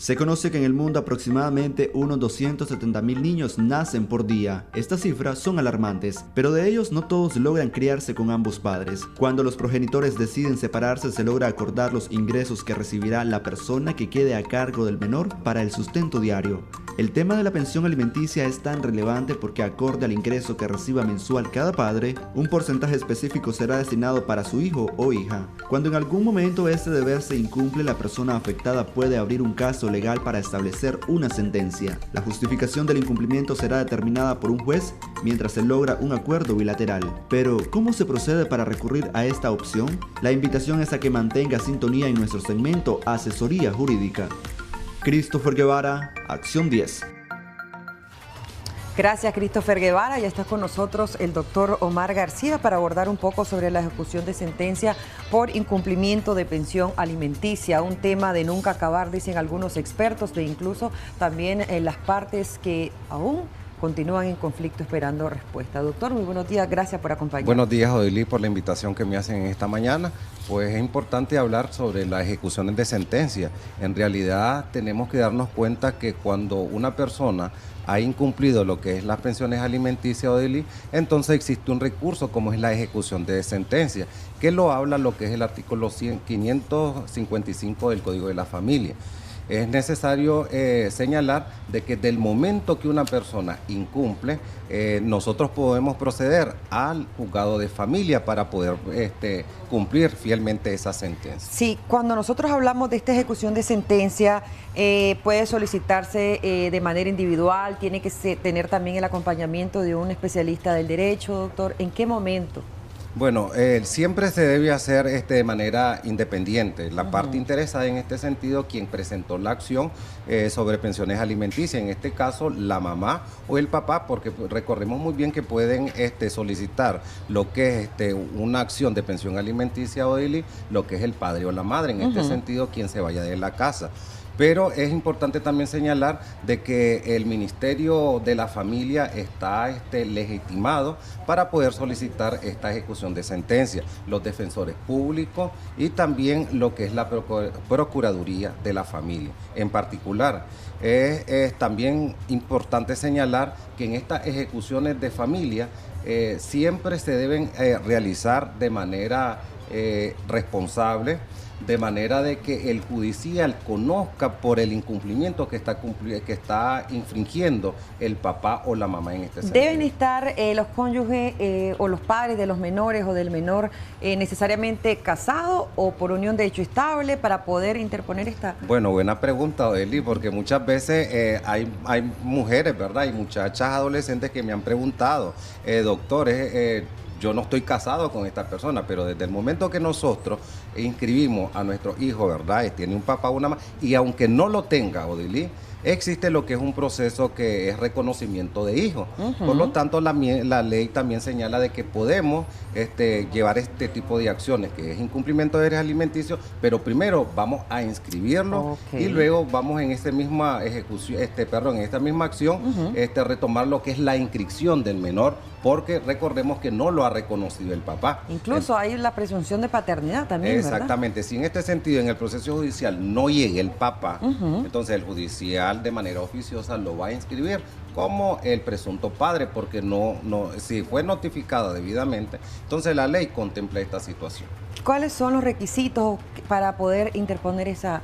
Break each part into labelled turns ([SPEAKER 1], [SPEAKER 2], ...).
[SPEAKER 1] Se conoce que en el mundo aproximadamente unos 270.000 niños nacen por día. Estas cifras son alarmantes, pero de ellos no todos logran criarse con ambos padres. Cuando los progenitores deciden separarse, se logra acordar los ingresos que recibirá la persona que quede a cargo del menor para el sustento diario. El tema de la pensión alimenticia es tan relevante porque acorde al ingreso que reciba mensual cada padre, un porcentaje específico será destinado para su hijo o hija. Cuando en algún momento este deber se incumple, la persona afectada puede abrir un caso legal para establecer una sentencia. La justificación del incumplimiento será determinada por un juez mientras se logra un acuerdo bilateral. Pero, ¿cómo se procede para recurrir a esta opción? La invitación es a que mantenga sintonía en nuestro segmento Asesoría Jurídica. Christopher Guevara, Acción 10.
[SPEAKER 2] Gracias, Christopher Guevara. Ya está con nosotros el doctor Omar García para abordar un poco sobre la ejecución de sentencia por incumplimiento de pensión alimenticia, un tema de nunca acabar, dicen algunos expertos, de incluso también las partes que aún continúan en conflicto esperando respuesta. Doctor, muy buenos días, gracias por acompañarnos.
[SPEAKER 3] Buenos días, Odilí, por la invitación que me hacen esta mañana. Pues es importante hablar sobre las ejecuciones de sentencia. En realidad tenemos que darnos cuenta que cuando una persona ha incumplido lo que es las pensiones alimenticias, Odilí, entonces existe un recurso como es la ejecución de sentencia, que lo habla lo que es el artículo 555 del Código de la Familia. Es necesario señalar de que del momento que una persona incumple, nosotros podemos proceder al juzgado de familia para poder cumplir fielmente esa sentencia.
[SPEAKER 2] Sí, cuando nosotros hablamos de esta ejecución de sentencia, puede solicitarse de manera individual, tiene que tener también el acompañamiento de un especialista del derecho, doctor. ¿En qué momento?
[SPEAKER 3] Bueno, siempre se debe hacer de manera independiente. La parte interesada en este sentido, quien presentó la acción sobre pensiones alimenticias, en este caso la mamá o el papá, porque recordemos muy bien que pueden solicitar lo que es una acción de pensión alimenticia, Odili, lo que es el padre o la madre, en este sentido, quien se vaya de la casa. Pero es importante también señalar de que el Ministerio de la Familia está legitimado para poder solicitar esta ejecución de sentencia, los defensores públicos y también lo que es la Procuraduría de la Familia. En particular, es también importante señalar que en estas ejecuciones de familia siempre se deben realizar de manera responsable, de manera de que el judicial conozca por el incumplimiento que está infringiendo el papá o la mamá en este sentido.
[SPEAKER 2] ¿Deben estar los cónyuges o los padres de los menores o del menor necesariamente casados o por unión de hecho estable para poder interponer esta?
[SPEAKER 3] Bueno, buena pregunta, Odeli, porque muchas veces hay mujeres, ¿verdad? Y muchachas adolescentes que me han preguntado, doctores, yo no estoy casado con esta persona, pero desde el momento que nosotros inscribimos a nuestro hijo, ¿verdad? Tiene un papá o una mamá, y aunque no lo tenga, Odilí, existe lo que es un proceso que es reconocimiento de hijo. Por lo tanto, la ley también señala de que podemos llevar este tipo de acciones, que es incumplimiento de derechos alimenticios, pero primero vamos a inscribirlo y luego vamos en esta misma ejecución, en esta misma acción, retomar lo que es la inscripción del menor, porque recordemos que no lo ha reconocido el papá.
[SPEAKER 2] Incluso hay la presunción de paternidad también,
[SPEAKER 3] exactamente, ¿verdad? Si en este sentido en el proceso judicial no llega el papá, entonces el judicial de manera oficiosa lo va a inscribir como el presunto padre, porque si fue notificado debidamente, entonces la ley contempla esta situación.
[SPEAKER 2] ¿Cuáles son los requisitos para poder interponer esa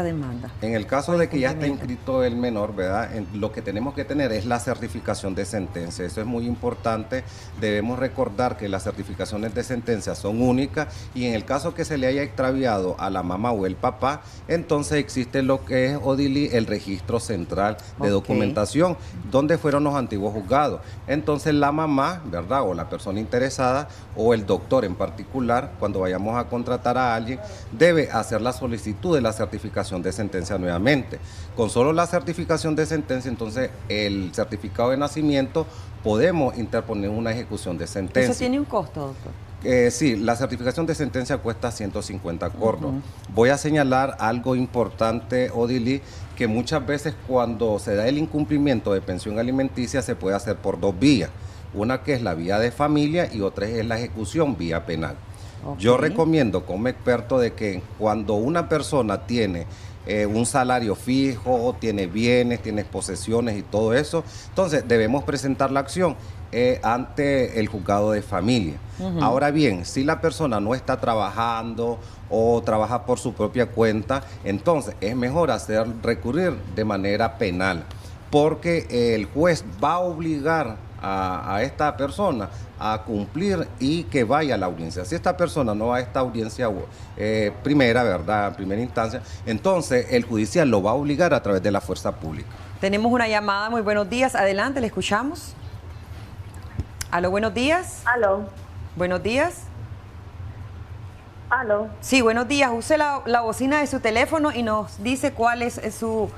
[SPEAKER 2] demanda?
[SPEAKER 3] En el caso de que ya está inscrito el menor, ¿verdad? Lo que tenemos que tener es la certificación de sentencia. Eso es muy importante. Debemos recordar que las certificaciones de sentencia son únicas y en el caso que se le haya extraviado a la mamá o el papá, entonces existe lo que es, Odili, el registro central de documentación, donde fueron los antiguos juzgados. Entonces la mamá, ¿verdad? O la persona interesada o el doctor en particular, cuando vayamos a contratar a alguien, debe hacer la solicitud de la certificación de sentencia nuevamente. Con solo la certificación de sentencia, entonces el certificado de nacimiento, podemos interponer una ejecución de sentencia.
[SPEAKER 2] ¿Eso tiene un costo, doctor?
[SPEAKER 3] Sí, la certificación de sentencia cuesta 150 córdobas. Voy a señalar algo importante, Odili, que muchas veces cuando se da el incumplimiento de pensión alimenticia se puede hacer por dos vías. Una que es la vía de familia y otra es la ejecución vía penal. Yo recomiendo como experto de que cuando una persona tiene un salario fijo, tiene bienes, tiene posesiones y todo eso, entonces debemos presentar la acción ante el juzgado de familia. Ahora bien, si la persona no está trabajando o trabaja por su propia cuenta, entonces es mejor recurrir de manera penal, porque el juez va a obligar a esta persona a cumplir y que vaya a la audiencia. Si esta persona no va a esta audiencia primera, ¿verdad? Primera instancia, entonces el judicial lo va a obligar a través de la fuerza pública.
[SPEAKER 2] Tenemos una llamada, muy buenos días, adelante, le escuchamos. Aló, buenos días.
[SPEAKER 4] Aló.
[SPEAKER 2] Buenos días.
[SPEAKER 4] Aló.
[SPEAKER 2] Sí, buenos días. Use la bocina de su teléfono y nos dice cuál es su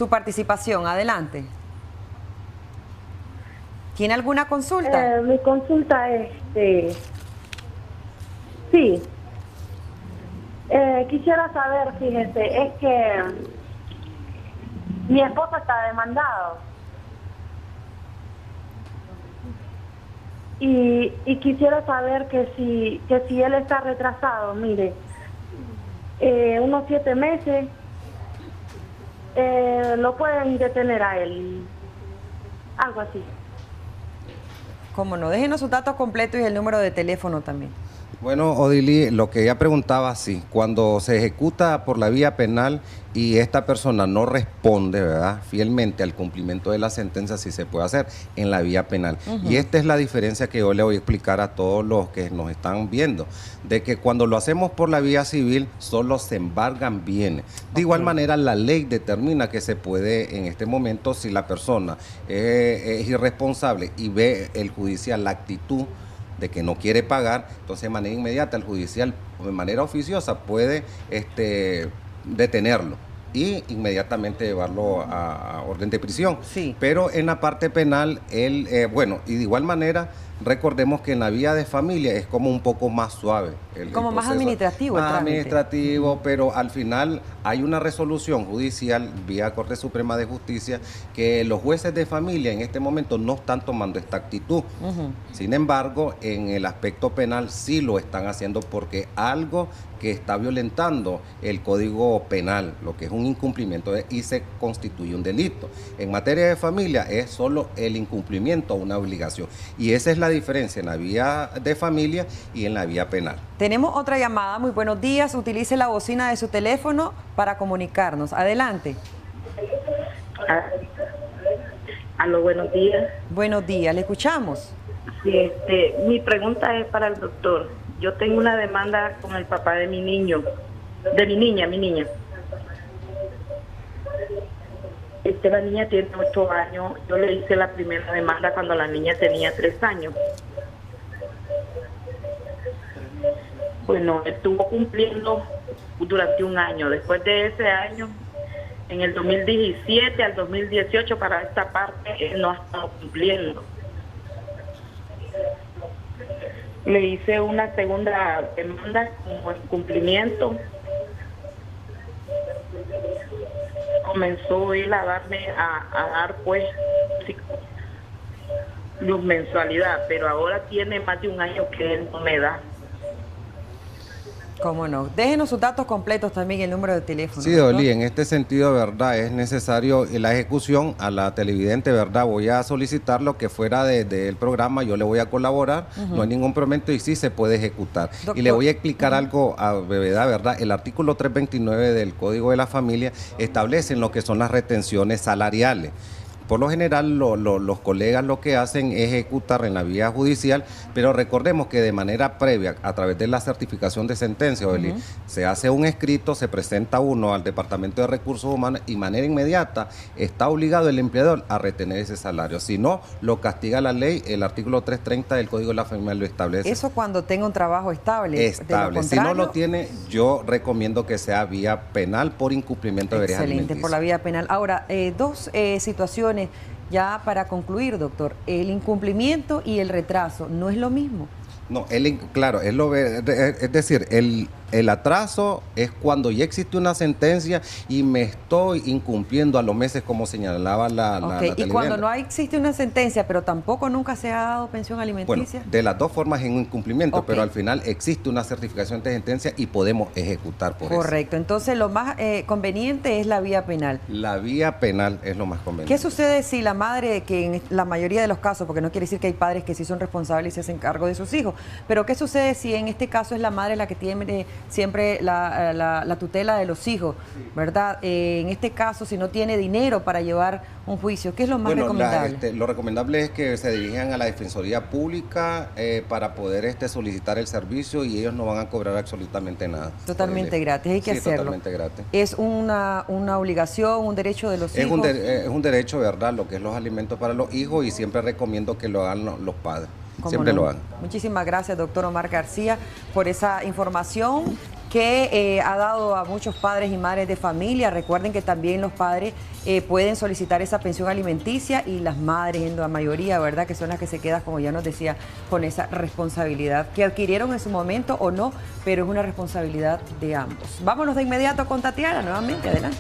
[SPEAKER 2] participación. Adelante. ¿Tiene alguna consulta?
[SPEAKER 4] Mi consulta es, sí. Quisiera saber, fíjese, es que mi esposo está demandado. Y quisiera saber que si él está retrasado, mire, unos 7 meses lo pueden detener a él, algo así.
[SPEAKER 2] Cómo no, déjenos sus datos completos y el número de teléfono también.
[SPEAKER 3] Bueno, Odili, lo que ella preguntaba, sí, cuando se ejecuta por la vía penal y esta persona no responde, ¿verdad?, fielmente al cumplimiento de la sentencia, sí se puede hacer en la vía penal. Y esta es la diferencia que yo le voy a explicar a todos los que nos están viendo, de que cuando lo hacemos por la vía civil, solo se embargan bienes. De igual manera, la ley determina que se puede, en este momento, si la persona es irresponsable y ve el judicial la actitud de que no quiere pagar, entonces de manera inmediata el judicial, de manera oficiosa, puede detenerlo y inmediatamente llevarlo a orden de prisión.
[SPEAKER 2] Sí.
[SPEAKER 3] Pero en la parte penal, y de igual manera, recordemos que en la vía de familia es como un poco más suave.
[SPEAKER 2] Como más administrativo.
[SPEAKER 3] Más administrativo, pero al final hay una resolución judicial vía Corte Suprema de Justicia que los jueces de familia en este momento no están tomando esta actitud. Sin embargo, en el aspecto penal sí lo están haciendo porque algo que está violentando el Código Penal, lo que es un incumplimiento y se constituye un delito. En materia de familia es solo el incumplimiento a una obligación. Y esa es la diferencia en la vía de familia y en la vía penal.
[SPEAKER 2] Tenemos otra llamada. Muy buenos días. Utilice la bocina de su teléfono para comunicarnos. Adelante.
[SPEAKER 4] Aló, buenos días.
[SPEAKER 2] Buenos días, le escuchamos.
[SPEAKER 4] Sí, mi pregunta es para el doctor. Yo tengo una demanda con el papá de mi niño, de mi niña. La niña tiene 8 años. Yo le hice la primera demanda cuando la niña tenía 3 años. Bueno, estuvo cumpliendo durante 1 año. Después de ese año, en el 2017 al 2018, para esta parte, él no ha estado cumpliendo. Le hice una segunda demanda como incumplimiento. Comenzó él a darme, a dar pues luz mensualidad, pero ahora tiene más de 1 año que él no me da.
[SPEAKER 2] Cómo no. Déjenos sus datos completos también, el número de teléfono.
[SPEAKER 3] Sí, Oli, en este sentido, verdad, es necesario la ejecución a la televidente, verdad. Voy a solicitar lo que fuera del programa, yo le voy a colaborar, no hay ningún problema y sí se puede ejecutar. Doctor, y le voy a explicar algo a brevedad, verdad. El artículo 329 del Código de la Familia establece lo que son las retenciones salariales. Por lo general, los colegas lo que hacen es ejecutar en la vía judicial, pero recordemos que de manera previa, a través de la certificación de sentencia, se hace un escrito, se presenta uno al Departamento de Recursos Humanos y de manera inmediata está obligado el empleador a retener ese salario. Si no, lo castiga la ley, el artículo 330 del Código de la Familia lo establece.
[SPEAKER 2] Eso cuando tenga un trabajo estable.
[SPEAKER 3] Estable. Si no lo tiene, yo recomiendo que sea vía penal por incumplimiento de deberes alimenticios.
[SPEAKER 2] Excelente, por la vía penal. Ahora, dos situaciones ya para concluir, doctor. El incumplimiento y el retraso, ¿no es lo mismo?
[SPEAKER 3] No, claro, es decir, El atraso es cuando ya existe una sentencia y me estoy incumpliendo a los meses, como señalaba la
[SPEAKER 2] Y cuando no existe una sentencia, pero tampoco nunca se ha dado pensión alimenticia.
[SPEAKER 3] Bueno, de las dos formas en un incumplimiento, pero al final existe una certificación de sentencia y podemos ejecutar por eso.
[SPEAKER 2] Correcto. Entonces, lo más conveniente es la vía penal.
[SPEAKER 3] La vía penal es lo más conveniente.
[SPEAKER 2] ¿Qué sucede si la madre, que en la mayoría de los casos, porque no quiere decir que hay padres que sí son responsables y se hacen cargo de sus hijos, pero qué sucede si en este caso es la madre la que tiene siempre la tutela de los hijos, ¿verdad? En este caso, si no tiene dinero para llevar un juicio, ¿qué es lo más recomendable?
[SPEAKER 3] Lo recomendable es que se dirijan a la Defensoría Pública para poder solicitar el servicio y ellos no van a cobrar absolutamente nada.
[SPEAKER 2] Totalmente gratis, hay que hacerlo.
[SPEAKER 3] Totalmente gratis.
[SPEAKER 2] Es una obligación, un derecho de los hijos.
[SPEAKER 3] Es un derecho, ¿verdad? Lo que es los alimentos para los hijos y siempre recomiendo que lo hagan los padres. Siempre lo hagan.
[SPEAKER 2] Muchísimas gracias, doctor Omar García, por esa información que ha dado a muchos padres y madres de familia. Recuerden que también los padres pueden solicitar esa pensión alimenticia y las madres en la mayoría, ¿verdad? Que son las que se quedan, como ya nos decía, con esa responsabilidad que adquirieron en su momento o no, pero es una responsabilidad de ambos. Vámonos de inmediato con Tatiana, nuevamente, adelante.